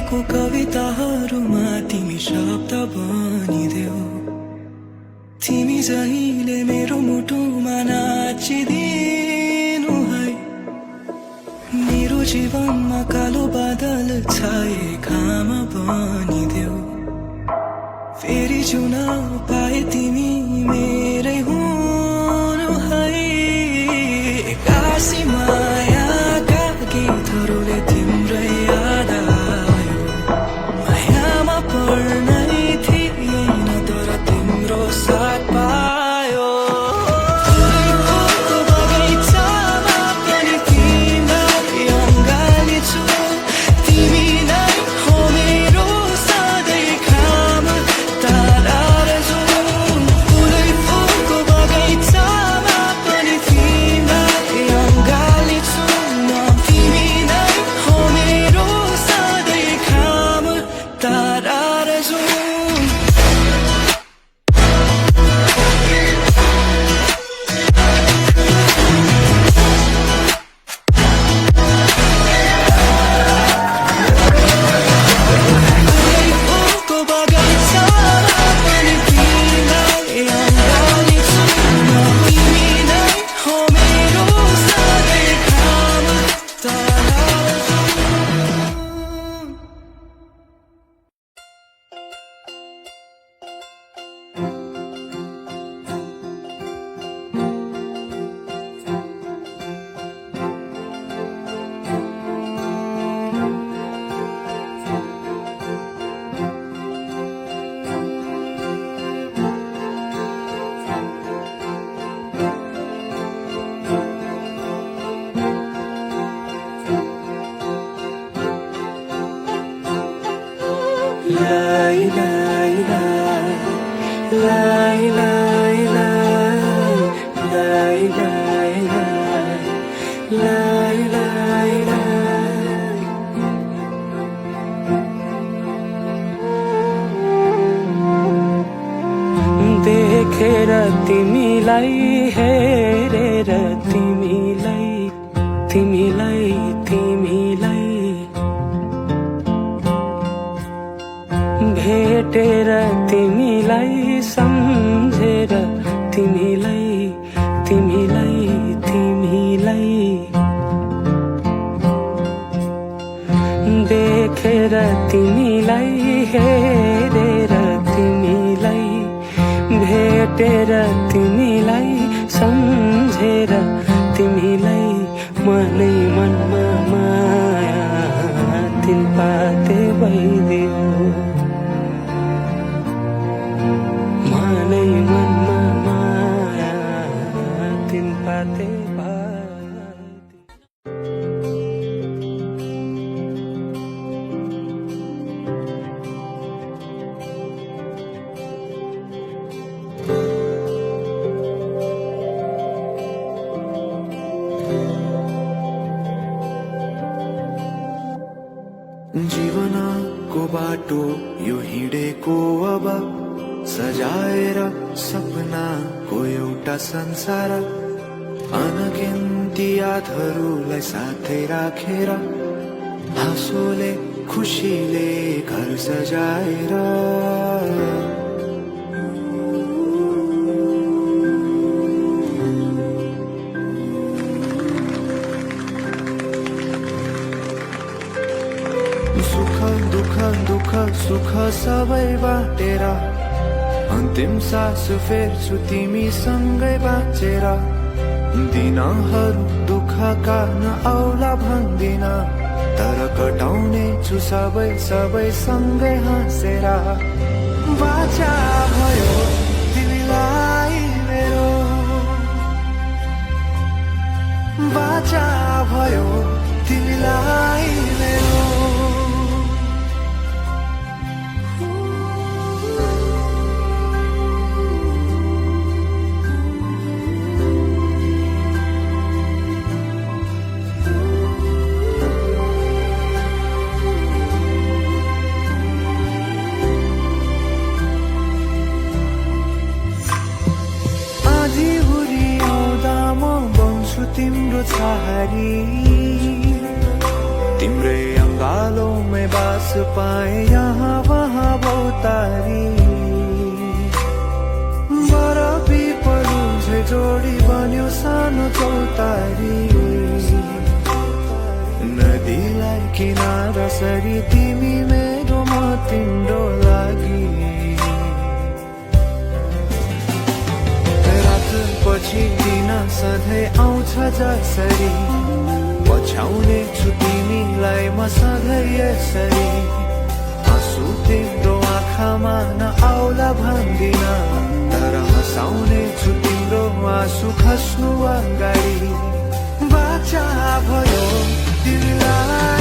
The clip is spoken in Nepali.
लेखेको कविताहरूमा तिमी शब्द बनिदेऊ। तिमी जहिले मेरो मुटुमा नाचिदिनु है। मेरो जीवनमा कालो बादल छाए घाम बनिदेऊ। फेरि जिउन पाए तिमी मेरै हुनु है। काशी मायाका गीतहरूले तिम्रै याद आयो। मायामा पर्नै थिएन तर तिम्रो साथ पायो। फुलको बगैँचामा पनि तिमीलाई अँगालिछु। तिमी नै हो मेरो सधैँ घाम तारा र जुन। फुलको बगैँचामा पनि तिमीलाई अँगालिछु म। तिमी नै हो मेरो सधैँ घाम तारा र जुन। फुलको बगैँचामा पनि तिमीलाई अँगालिछु म। तिमी नै हो मेरो सधैँ घाम तारा र जुन। Lai lai lai, lai lai lai, lai lai lai, lai lai lai। देखेर तिमीलाई हेरेर तिमीलाई तिमीलाई तिमीलाई भेटेर तिमीलाई सम्झेर तिमीलाई तिमीलाई तिमीलाई देखेर तिमीलाई हेरेर तिमीलाई भेटेर तिमीलाई सम्झेर तिमीलाई मनै मनमा माया तिन पाते भइदियो। मनै मनमा माया तिन पाते भइदियो। जीवनको बाटो यो हिँडेको अब सजाएर सपनाको एउटा संसार। अनगिन्ती यादहरूलाई साथै राखेर हाँसोले खुसीले घर सजाएर सुख दुःख दुःख सुख सबै बाटेर अन्तिम सास फेर्छु तिमीसँगै बाँचेर। दिनहरू दुःखका नआउला भन्दिन तर कटाउने छु सबै सबै सँगै हाँसेर। बाचा भयो तिमीलाई मेरो, बाचा भयो तिमीलाई मेरो। तिम्रो छहारी तिम्रै बंगालों में बास पाए यहाँ वहाँ बहुतारी बरफी पलुझे जोडी बन्यो सानो चौतारी नदीलाई किनारा सरी तिमी मेरो म तिम्रो लागि रात पछि दिन सधैँ आउँछ जसरी पछ्याउने छु तिमीलाई म सधैँ यसरी आँसु तिम्रो आँखामा नआउला भन्दिन तर हँसाउने छु तिम्रो आँसु खस्नु अगाडि बाचा भयो तिमीलाई